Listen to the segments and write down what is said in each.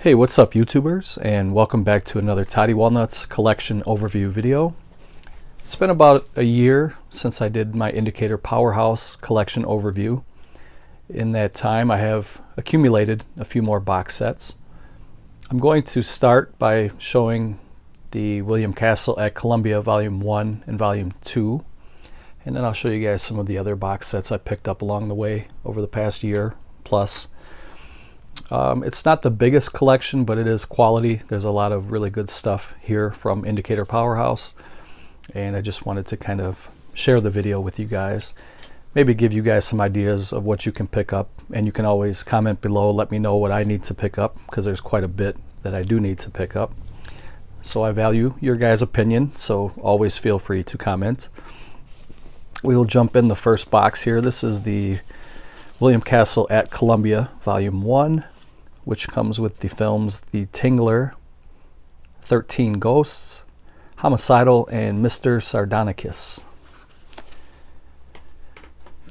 Hey, what's up YouTubers, and welcome back to another Toddy Walnuts collection overview video. It's been about a year since I did my Indicator Powerhouse collection overview. In that time I have accumulated a few more box sets. I'm going to start by showing the William Castle at Columbia Volume 1 and Volume 2, and then I'll show you guys some of the other box sets I picked up along the way over the past year plus. It's not the biggest collection, but it is quality. There's a lot of really good stuff here from Indicator Powerhouse, and I just wanted to kind of share the video with you guys. Maybe give you guys some ideas of what you can pick up, and you can always comment below, let me know what I need to pick up, because there's quite a bit that I do need to pick up. So I value your guys' opinion, so always feel free to comment. We will jump in the first box here. This is the William Castle at Columbia Volume 1, which comes with the films The Tingler, 13 Ghosts, Homicidal, and Mr. Sardonicus.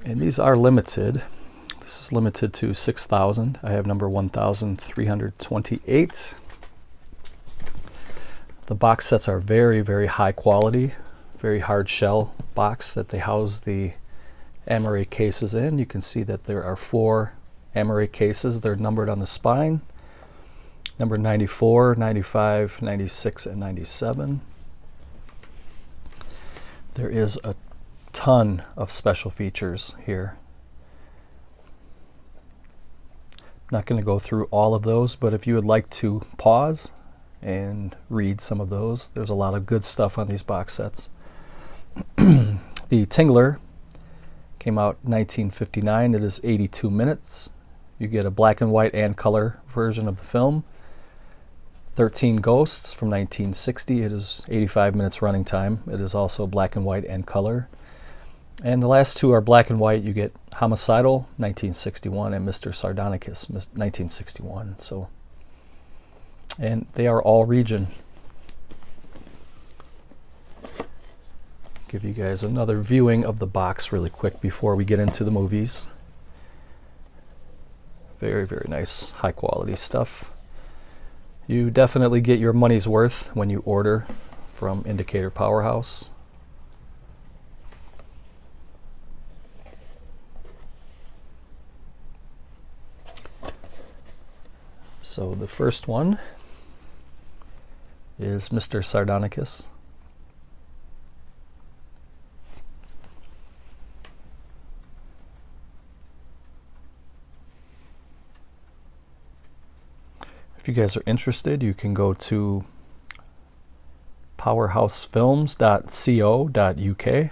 And these are limited. This is limited to 6,000. I have number 1,328. The box sets are very, very high quality, very hard shell box that they house the Amaray cases in. You can see that there are 4 Amaray cases. They're numbered on the spine. Number 94, 95, 96, and 97. There is a ton of special features here. I'm not going to go through all of those, but if you would like to pause and read some of those, there's a lot of good stuff on these box sets. The Tingler came out 1959. It is 82 minutes. You get a black and white and color version of the film. 13 Ghosts from 1960. It is 85 minutes running time. It is also black and white and color. And the last two are black and white. You get Homicidal, 1961, and Mr. Sardonicus, 1961. And they are all region. Give you guys another viewing of the box really quick before we get into the movies. Very, very nice, high quality stuff. You definitely get your money's worth when you order from Indicator Powerhouse. So the first one is Mr. Sardonicus. If you guys are interested, you can go to powerhousefilms.co.uk.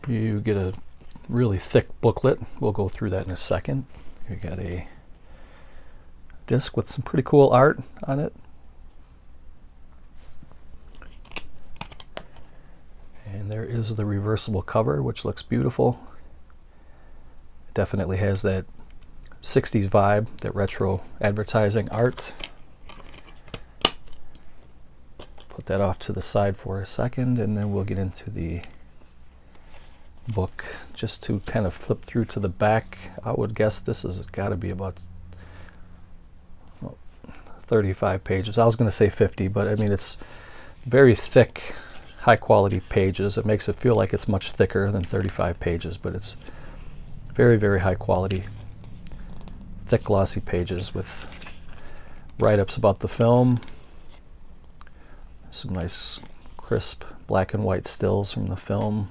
You get a really thick booklet. We'll go through that in a second. You got a disc with some pretty cool art on it. And there is the reversible cover, which looks beautiful. Definitely has that 60s vibe, that retro advertising art. Put that off to the side for a second, and then we'll get into the book. Just to kind of flip through to the back, I would guess this has got to be about 35 pages. I was going to say 50, but I mean, it's very thick, high quality pages. It makes it feel like it's much thicker than 35 pages, but it's very, very high quality, thick glossy pages with write-ups about the film. Some nice crisp black and white stills from the film.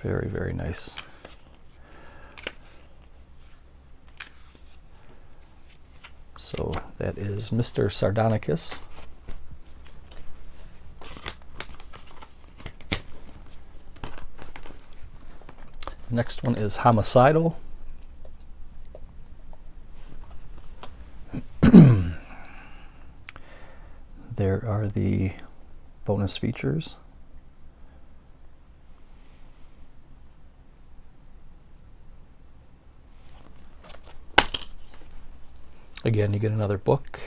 Very, very nice. So that is Mr. Sardonicus. Next one is Homicidal. There are the bonus features. Again, you get another book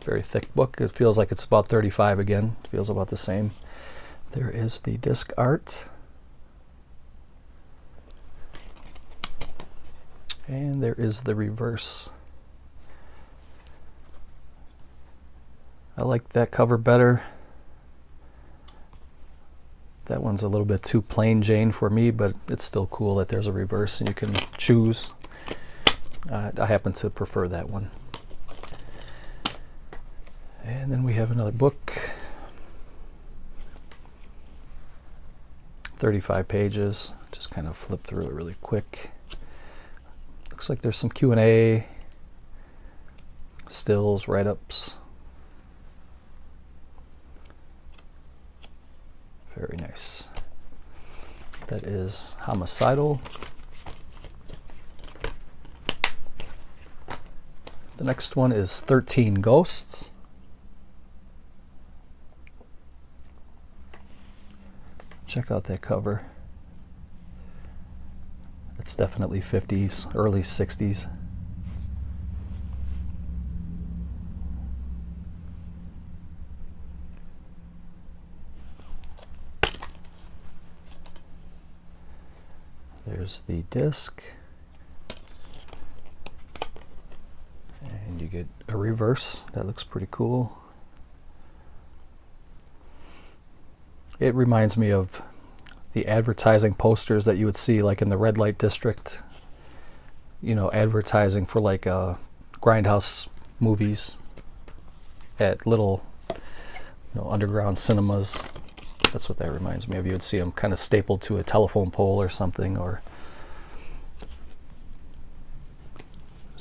Very thick book. It feels like it's about 35 again. It feels about the same. There is the disc art. And there is the reverse. I like that cover better. That one's a little bit too plain Jane for me, but it's still cool that there's a reverse and you can choose. I happen to prefer that one. And then we have another book. 35 pages. Just kind of flip through it really quick. Looks like there's some Q&A, stills, write-ups. Very nice. That is Homicidal. The next one is 13 Ghosts. Check out that cover. It's definitely 50s, early 60s. There's the disc. And you get a reverse. That looks pretty cool. It reminds me of the advertising posters that you would see like in the red light district, you know, advertising for like grindhouse movies at little, you know, underground cinemas. That's what that reminds me of. You would see them kind of stapled to a telephone pole or something, or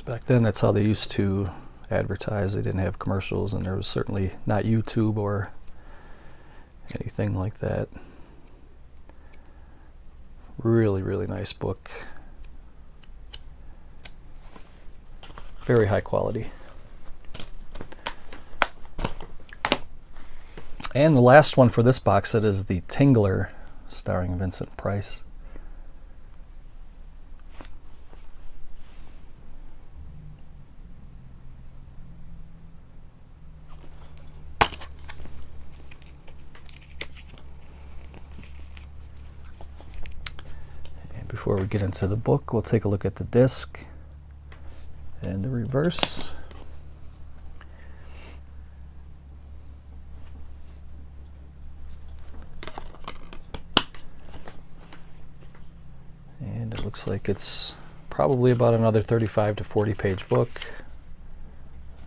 back then that's how they used to advertise. They didn't have commercials, and there was certainly not YouTube or anything like that. Really, really nice book. Very high quality. And the last one for this box set is The Tingler, starring Vincent Price. Before we get into the book, we'll take a look at the disc and the reverse. And it looks like it's probably about another 35 to 40 page book.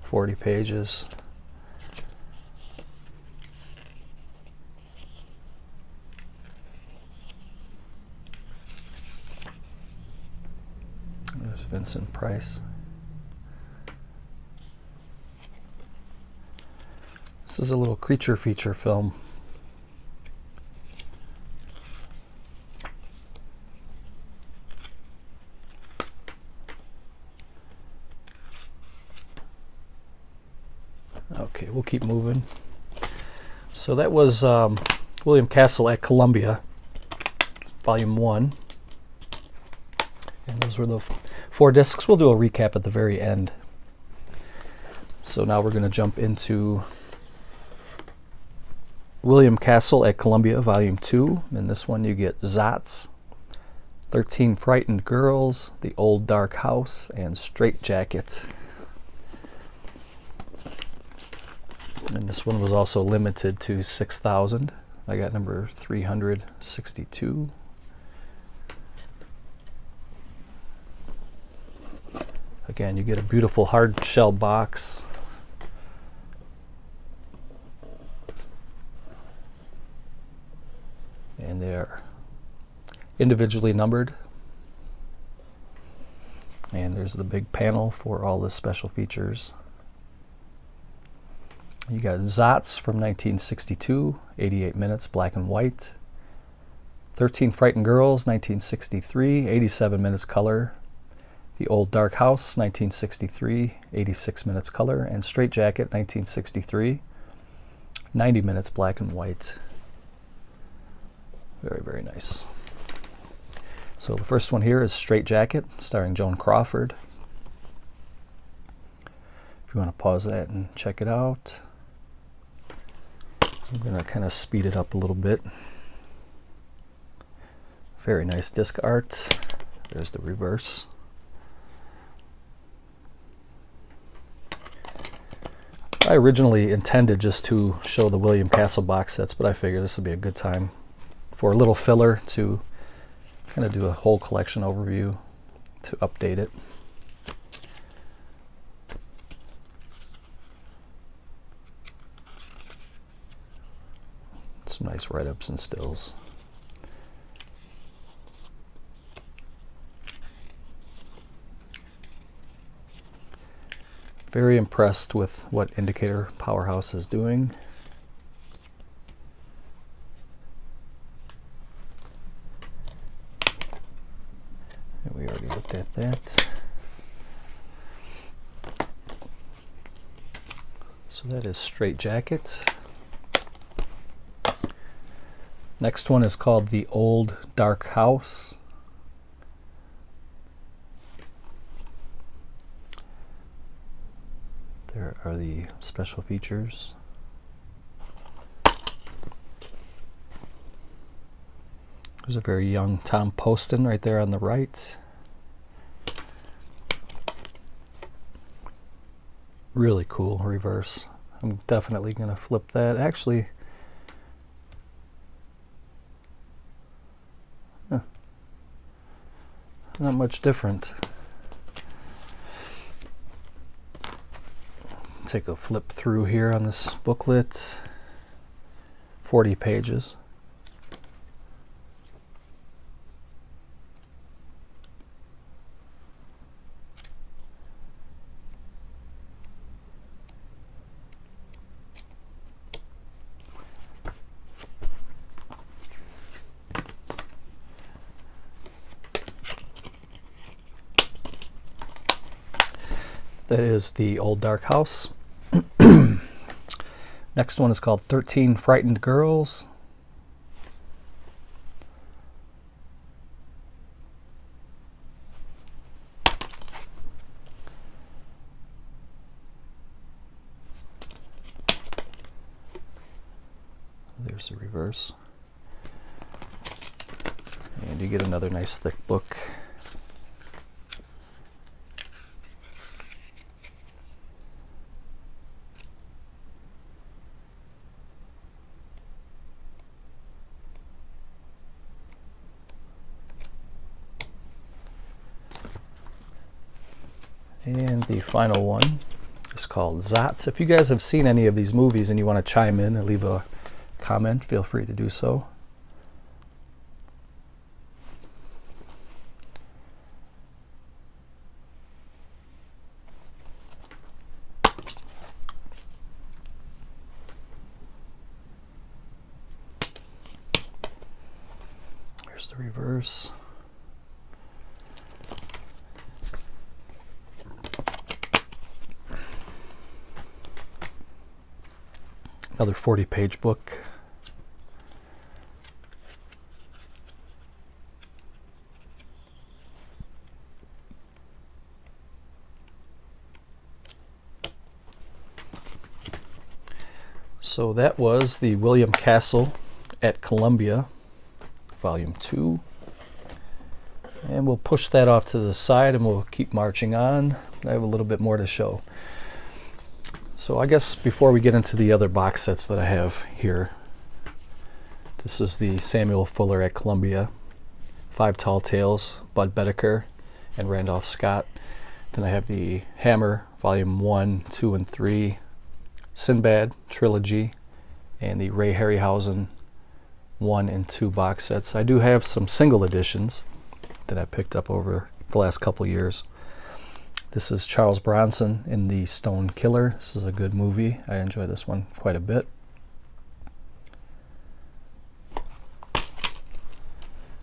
40 pages. There's Vincent Price. This is a little creature feature film. Okay, we'll keep moving. So that was William Castle at Columbia, Volume 1. And those were the 4 discs. We'll do a recap at the very end. So now we're going to jump into William Castle at Columbia, Volume 2. In this one you get Zots, 13 Frightened Girls, The Old Dark House, and Straight Jacket. And this one was also limited to 6,000. I got number 362. Again, you get a beautiful hard shell box. And they are individually numbered. And there's the big panel for all the special features. You got Zots from 1962, 88 minutes, black and white. 13 Frightened Girls, 1963, 87 minutes color. The Old Dark House, 1963, 86 minutes color. And Straight Jacket, 1963, 90 minutes, black and white. Very, very nice. So the first one here is Straight Jacket, starring Joan Crawford. if you want to pause that and check it out. I'm going to kind of speed it up a little bit. Very nice disc art. There's the reverse. I originally intended just to show the William Castle box sets, but I figured this would be a good time for a little filler to kind of do a whole collection overview, to update it. Some nice write-ups and stills. Very impressed with what indicator Powerhouse is doing. And we already looked at that. So that is Straight Jacket. Next one is called The Old Dark House. There are the special features. There's a very young Tom Poston right there on the right. Really cool reverse. I'm definitely going to flip that. Actually, not much different. Take a flip through here on this booklet. 40 pages. That is The Old Dark House. Next one is called 13 Frightened Girls. There's the reverse. And you get another nice thick book. And the final one is called Zotz. If you guys have seen any of these movies and you want to chime in and leave a comment, feel free to do so. Here's the reverse. Another 40-page book. So that was the William Castle at Columbia, Volume 2. And we'll push that off to the side and we'll keep marching on. I have a little bit more to show. So I guess before we get into the other box sets that I have here, this is the Samuel Fuller at Columbia, Five Tall Tales, Bud Bedecker, and Randolph Scott. Then I have the Hammer, Volume 1, 2, and 3, Sinbad, Trilogy, and the Ray Harryhausen 1 and 2 box sets. I do have some single editions that I picked up over the last couple years. This is Charles Bronson in The Stone Killer. This is a good movie. I enjoy this one quite a bit.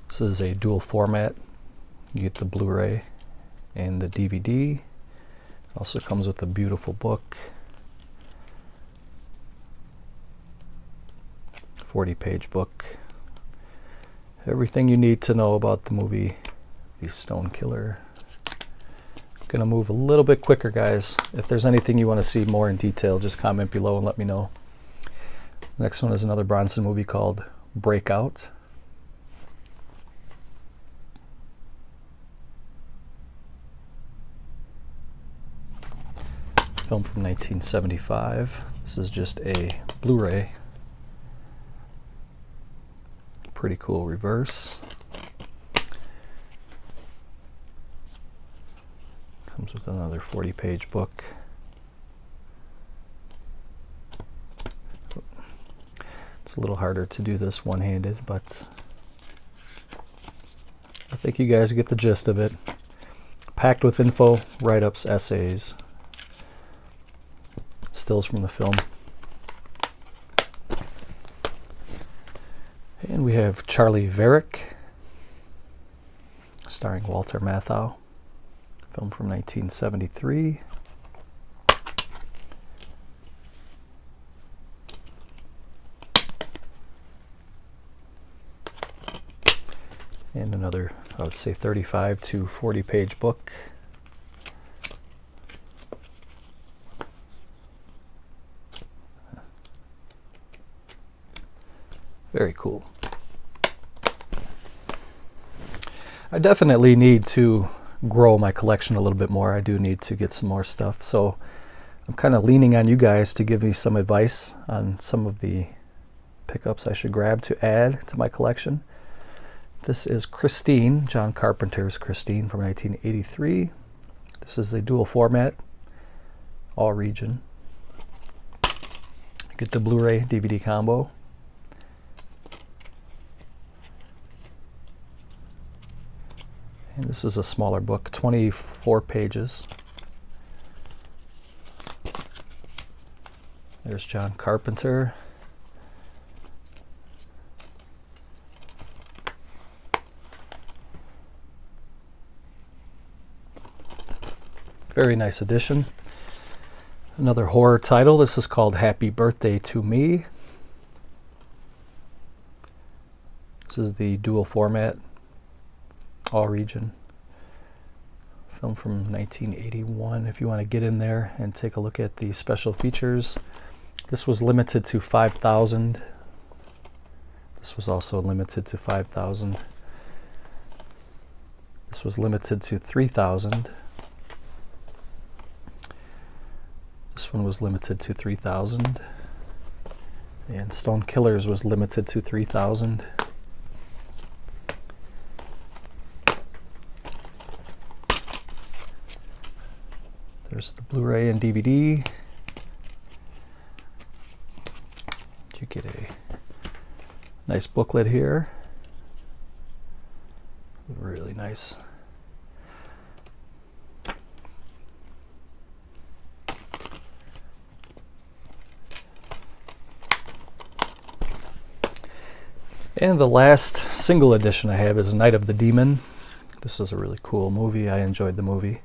This is a dual format. You get the Blu-ray and the DVD. Also comes with a beautiful book. 40-page book. Everything you need to know about the movie The Stone Killer. Gonna move a little bit quicker, guys. If there's anything you want to see more in detail, just comment below and let me know. Next one is another Bronson movie called Breakout. Film from 1975. This is just a Blu-ray. Pretty cool reverse. Comes with another 40-page book. It's a little harder to do this one-handed, but I think you guys get the gist of it. Packed with info, write-ups, essays, stills from the film. And we have Charlie Varick, starring Walter Matthau. Film from 1973. And another, I would say, 35 to 40-page book. Very cool. I definitely need to grow my collection a little bit more. I do need to get some more stuff. So I'm kind of leaning on you guys to give me some advice on some of the pickups I should grab to add to my collection. This is Christine, John Carpenter's Christine from 1983. This is the dual format, all region. Get the Blu-ray DVD combo. And this is a smaller book, 24 pages. There's John Carpenter. Very nice edition. Another horror title. This is called Happy Birthday to Me. This is the dual format, all region. Film from 1981. If you want to get in there and take a look at the special features. This was limited to 5,000. This was also limited to 5,000. This was limited to 3,000. This one was limited to 3,000. And Stone Killers was limited to 3,000. There's the Blu-ray and DVD. You get a nice booklet here. Really nice. And the last single edition I have is Night of the Demon. This is a really cool movie. I enjoyed the movie.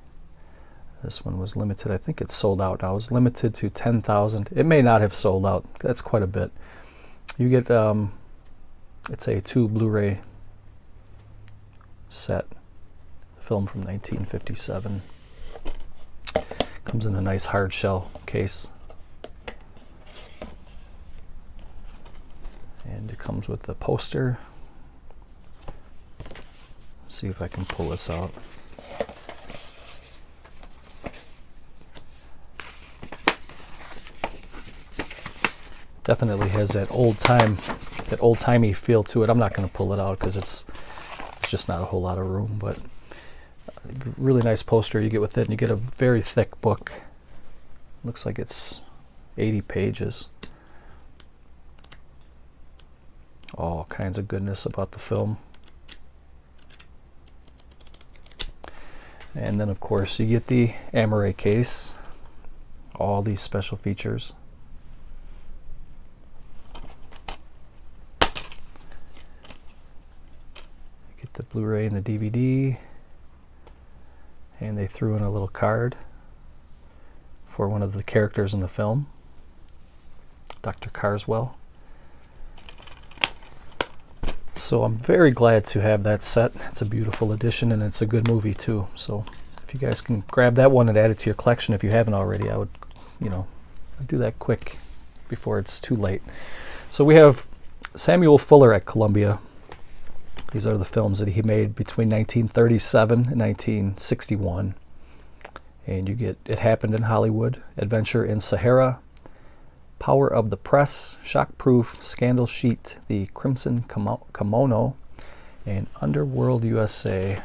This one was limited. I think it's sold out now. It was limited to 10,000. It may not have sold out. That's quite a bit. You get, it's a 2 Blu-ray set. Film from 1957. Comes in a nice hard shell case. And it comes with the poster. See if I can pull this out. Definitely has that old-timey feel to it. I'm not going to pull it out because it's just not a whole lot of room, but really nice poster you get with it, and you get a very thick book. Looks like it's 80 pages. All kinds of goodness about the film. And then of course you get the Amaray case, all these special features. You get the Blu-ray and the DVD, and they threw in a little card for one of the characters in the film, Dr. Carswell. So I'm very glad to have that set. It's a beautiful edition, and it's a good movie too. So if if you guys can grab that one and add it to your collection if you haven't already, I would, I'd do that quick before it's too late. So we have Samuel Fuller at Columbia. These are the films that he made between 1937 and 1961. And you get It Happened in Hollywood, Adventure in Sahara, Power of the Press, Shockproof, Scandal Sheet, The Crimson Kimono, and Underworld USA.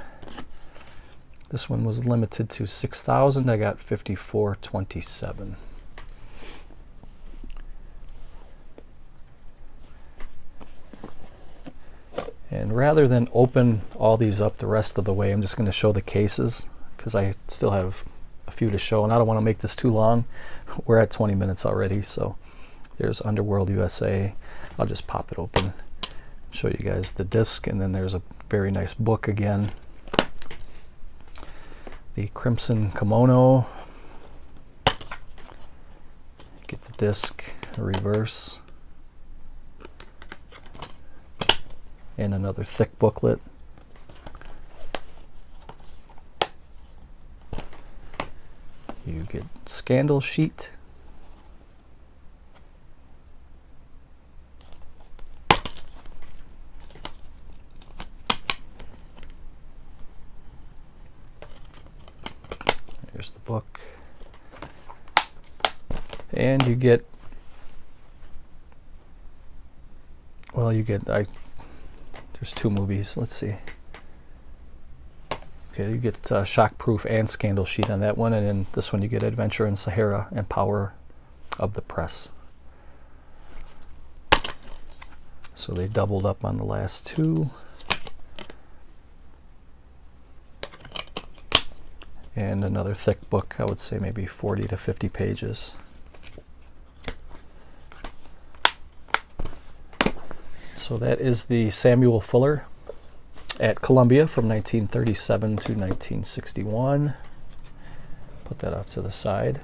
This one was limited to 6,000. I got 54.27. And rather than open all these up the rest of the way, I'm just going to show the cases because I still have a few to show, and I don't want to make this too long. We're at 20 minutes already, so there's Underworld USA. I'll just pop it open, show you guys the disc, and then there's a very nice book again. The Crimson Kimono. Get the disc, reverse. And another thick booklet. You get Scandal Sheet. Here's the book. And you get, well, there's two movies. Let's see. Okay, you get Shockproof and Scandal Sheet on that one, and then this one you get Adventure in Sahara and Power of the Press. So they doubled up on the last two. And another thick book, I would say maybe 40 to 50 pages. So that is the Samuel Fuller at Columbia from 1937 to 1961. Put that off to the side.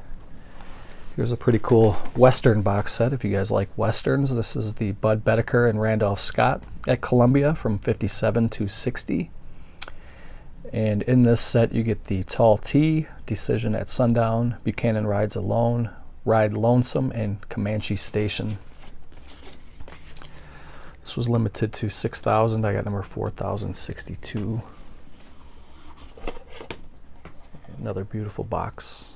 Here's a pretty cool Western box set if you guys like Westerns. This is the Bud Bedecker and Randolph Scott at Columbia from 57 to 60. And in this set you get the Tall T, Decision at Sundown, Buchanan Rides Alone, Ride Lonesome, and Comanche Station. This was limited to 6,000. I got number 4,062. Another beautiful box.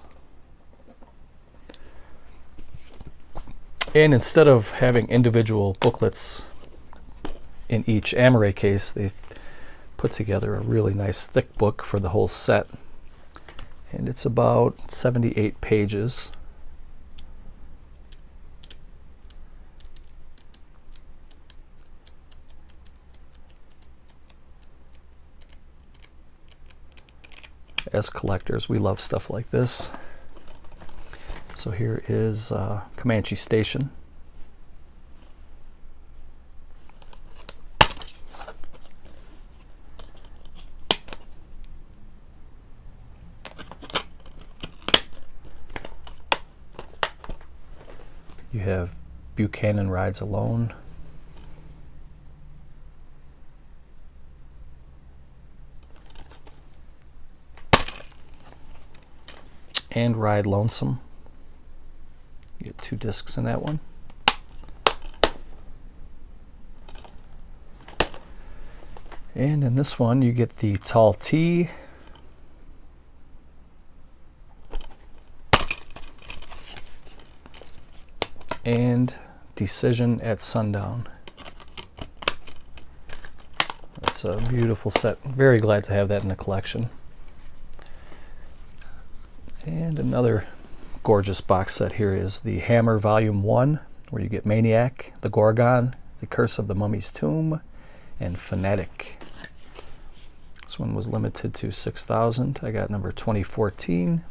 And instead of having individual booklets in each Amaray case, they put together a really nice thick book for the whole set. And it's about 78 pages. As collectors, we love stuff like this. So here is Comanche Station. You have Buchanan Rides Alone. And Ride Lonesome. You get two discs in that one. And in this one you get the Tall T, and Decision at Sundown. It's a beautiful set. Very glad to have that in the collection. And another gorgeous box set here is the Hammer Volume 1, where you get Maniac, The Gorgon, The Curse of the Mummy's Tomb, and Fanatic. This one was limited to 6,000. I got number 2014.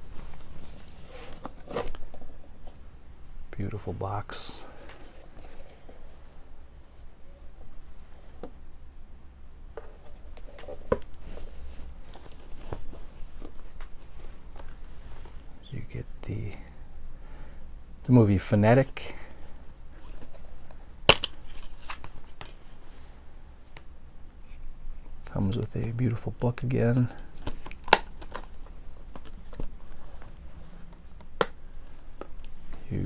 Beautiful box. You get the movie Fanatic. Comes with a beautiful book again.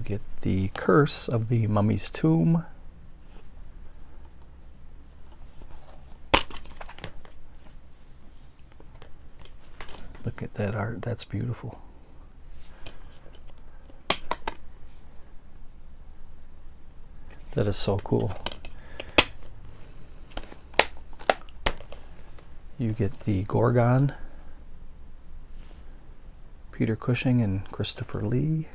get the Curse of the Mummy's Tomb. Look at that art, that's beautiful. That is so cool. You get the Gorgon, Peter Cushing and Christopher Lee.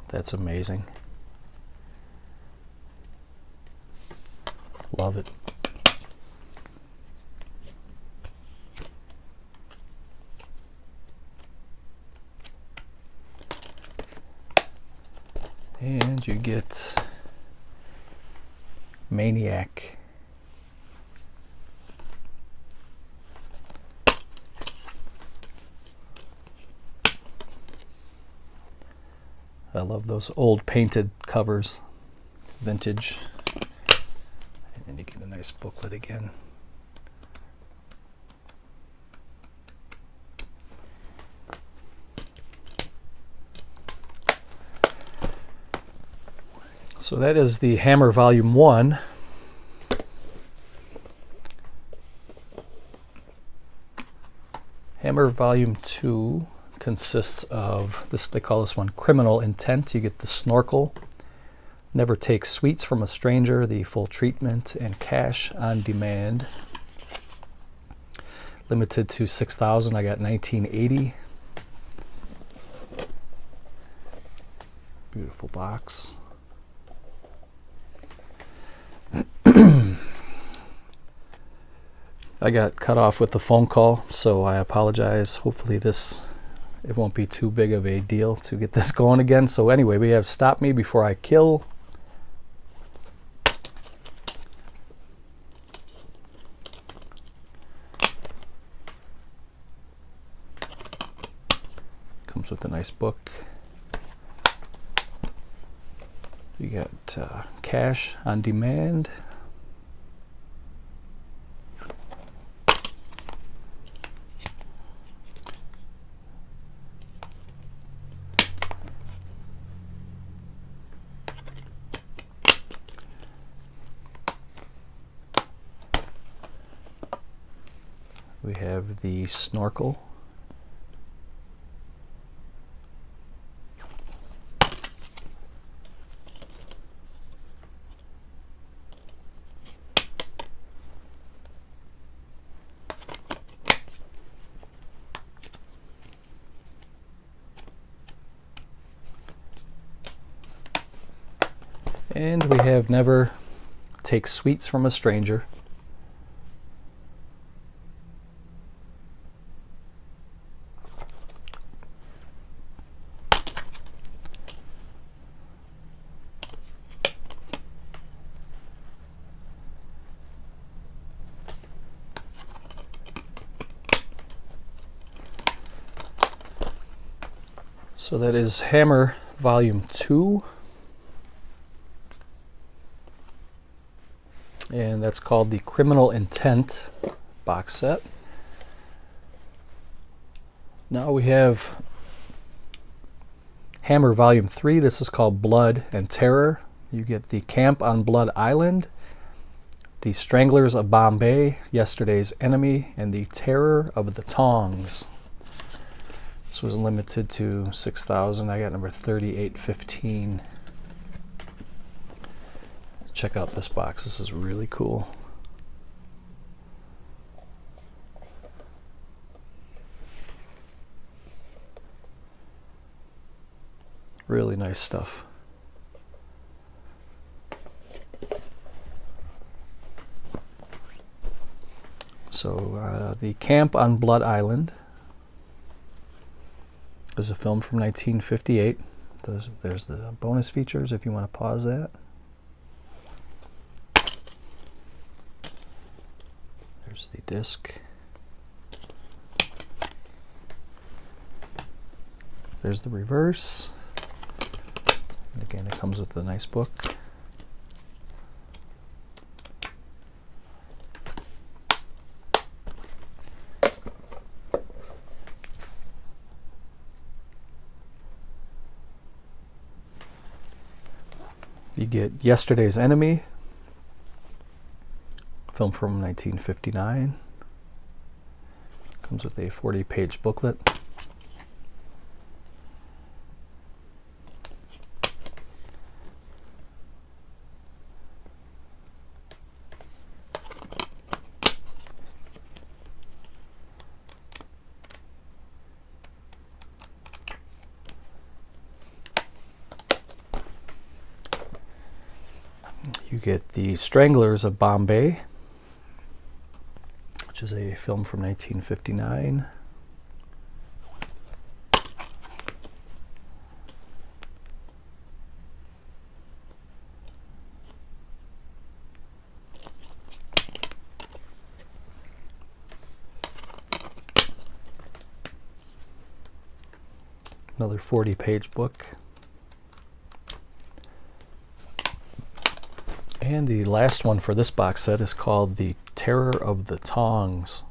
That's amazing. Love it. And you get Maniac. I love those old painted covers, vintage. And you get a nice booklet again. So that is the Hammer Volume 1. Hammer Volume 2 consists of, this, they call this one Criminal Intent. You get the Snorkel, Never Take Sweets from a Stranger, the Full Treatment, and Cash on Demand. Limited to 6,000. I got 1980. Beautiful box. I got cut off with the phone call, so I apologize. Hopefully it won't be too big of a deal to get this going again. So anyway, we have Stop Me Before I Kill. Comes with a nice book. You got Cash on Demand. We have the Snorkel. And we have Never Take Sweets from a Stranger. So that is Hammer Volume 2. And that's called the Criminal Intent box set. Now we have Hammer Volume 3. This is called Blood and Terror. You get the Camp on Blood Island, the Stranglers of Bombay, Yesterday's Enemy, and the Terror of the Tongs. This was limited to 6,000. I got number 3815. Check out this box. This is really cool. Really nice stuff. So the Camp on Blood Island is a film from 1958. There's the bonus features if you want to pause that. There's the disc. There's the reverse. And again, it comes with a nice book. You get Yesterday's Enemy, film from 1959. Comes with a 40-page booklet. You get The Stranglers of Bombay, which is a film from 1959. Another 40-page book. And the last one for this box set is called The Terror of the Tongs.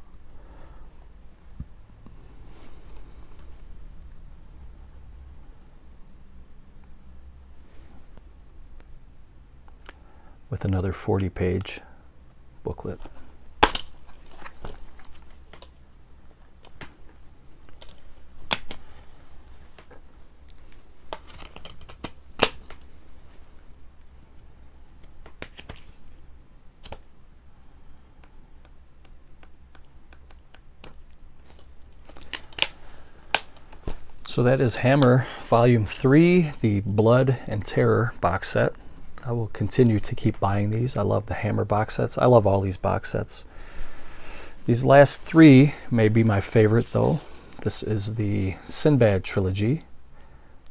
With another 40-page booklet. So that is Hammer Volume 3, the Blood and Terror box set. I will continue to keep buying these. I love the Hammer box sets. I love all these box sets. These last three may be my favorite though. This is the Sinbad trilogy.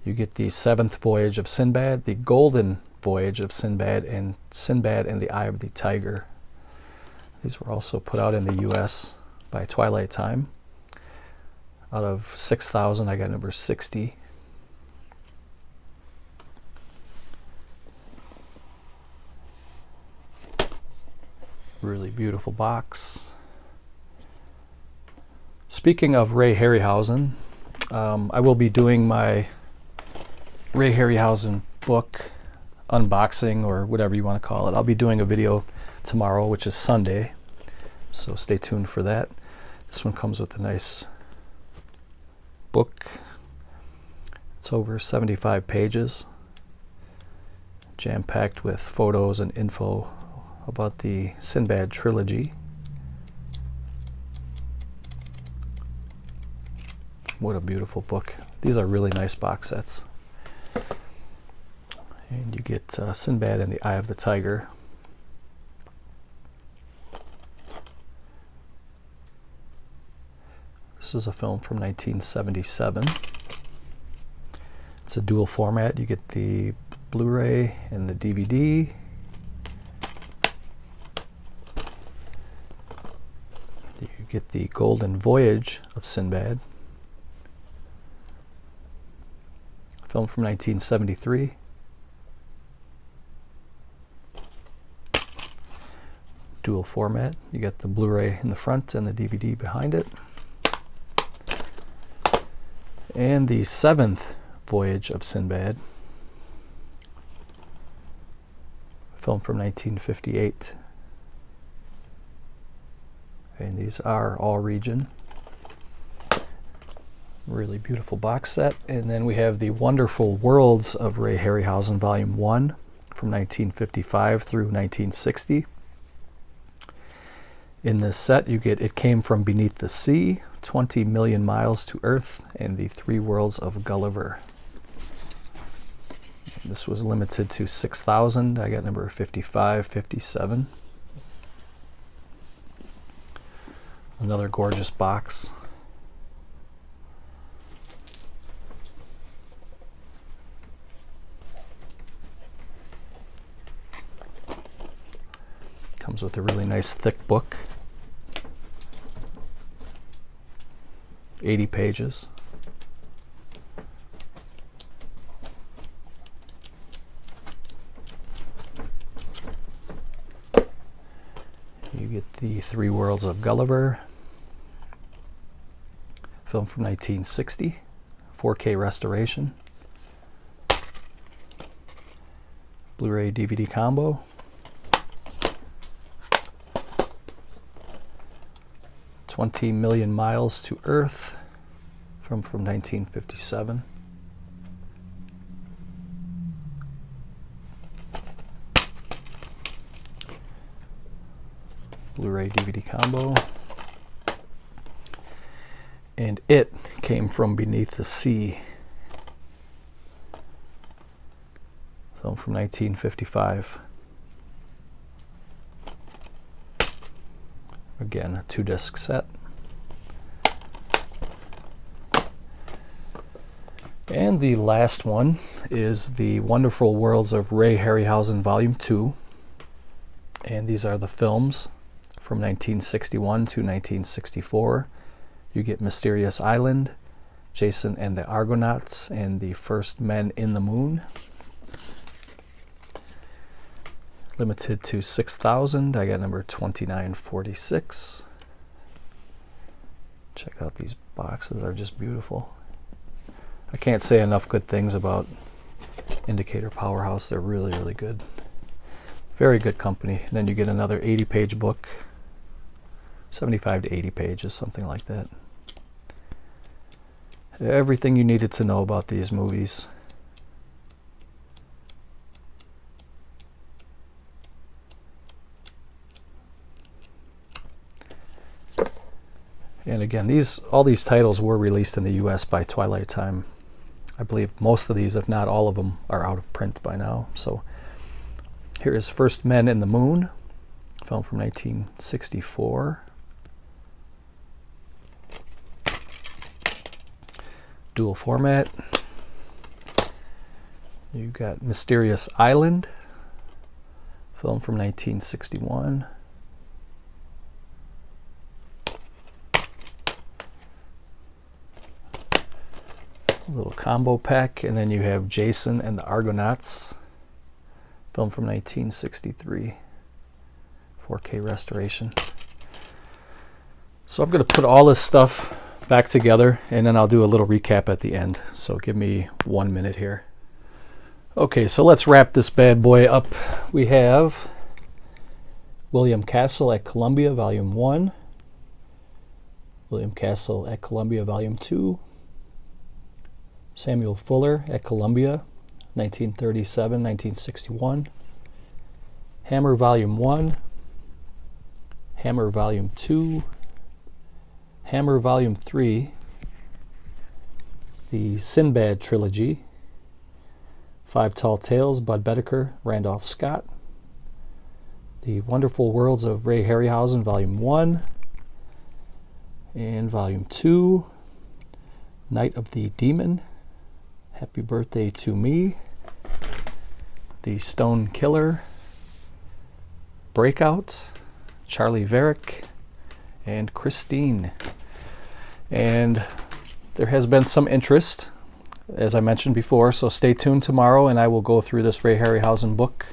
You get the Seventh Voyage of Sinbad, the Golden Voyage of Sinbad, and Sinbad and the Eye of the Tiger. These were also put out in the US by Twilight Time. Out of 6,000, I got number 60. Really beautiful box. Speaking of Ray Harryhausen, I will be doing my Ray Harryhausen book unboxing, or whatever you want to call it. I'll be doing a video tomorrow, which is Sunday, so stay tuned for that. This one comes with a nice book. It's over 75 pages, jam-packed with photos and info about the Sinbad trilogy. What a beautiful book. These are really nice box sets. And you get Sinbad and the Eye of the Tiger. This is a film from 1977. It's a dual format. You get the Blu-ray and the DVD. You get the Golden Voyage of Sinbad, film from 1973. Dual format. You get the Blu-ray in the front and the DVD behind it. And the Seventh Voyage of Sinbad, film from 1958. And these are all region. Really beautiful box set. And then we have the Wonderful Worlds of Ray Harryhausen, Volume 1, from 1955 through 1960. In this set, you get It Came from Beneath the Sea, 20 Million Miles to Earth, and the Three Worlds of Gulliver. This was limited to 6,000. I got number 55, 57. Another gorgeous box. Comes with a really nice thick book. 80 pages. You get the Three Worlds of Gulliver, film from 1960, 4K restoration. Blu-ray DVD combo. "20 Million Miles to Earth" from 1957. Blu-ray DVD combo. And It Came from Beneath the Sea, film from 1955. Again, a 2-disc set. And the last one is The Wonderful Worlds of Ray Harryhausen Volume 2. And these are the films from 1961 to 1964. You get Mysterious Island, Jason and the Argonauts, and The First Men in the Moon. Limited to 6,000. I got number 2946. Check out these boxes, they're just beautiful. I can't say enough good things about Indicator Powerhouse. They're really, really good. Very good company. And then you get another 80-page book. 75 to 80 pages, something like that. Everything you needed to know about these movies. And again, all these titles were released in the US by Twilight Time. I believe most of these, if not all of them, are out of print by now. So here is First Men in the Moon, film from 1964. Dual format. You got Mysterious Island, film from 1961. A little combo pack, and then you have Jason and the Argonauts, film from 1963, 4K restoration. So I'm going to put all this stuff back together, and then I'll do a little recap at the end. So give me 1 minute here. Okay, so let's wrap this bad boy up. We have William Castle at Columbia, Volume 1. William Castle at Columbia, Volume 2. Samuel Fuller at Columbia, 1937-1961. Hammer Volume 1. Hammer Volume 2. Hammer Volume 3. The Sinbad trilogy. Five Tall Tales, Bud Bedecker, Randolph Scott. The Wonderful Worlds of Ray Harryhausen, Volume 1. And Volume 2. Night of the Demon, Happy Birthday to Me. The Stone Killer, Breakout, Charlie Varick, and Christine. And there has been some interest, as I mentioned before, so stay tuned tomorrow and I will go through this Ray Harryhausen book.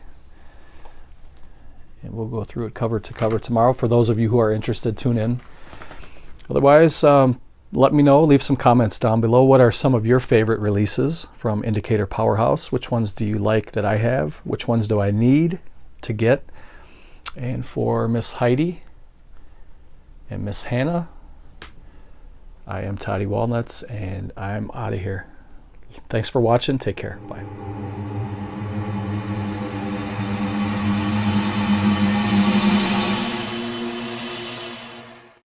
And we'll go through it cover to cover tomorrow. For those of you who are interested, tune in. Otherwise, let me know, leave some comments down below. What are some of your favorite releases from Indicator Powerhouse? Which ones do you like that I have? Which ones do I need to get? And for Miss Heidi and Miss Hannah, I am Toddy Walnuts, and I'm out of here. Thanks for watching. Take care. Bye.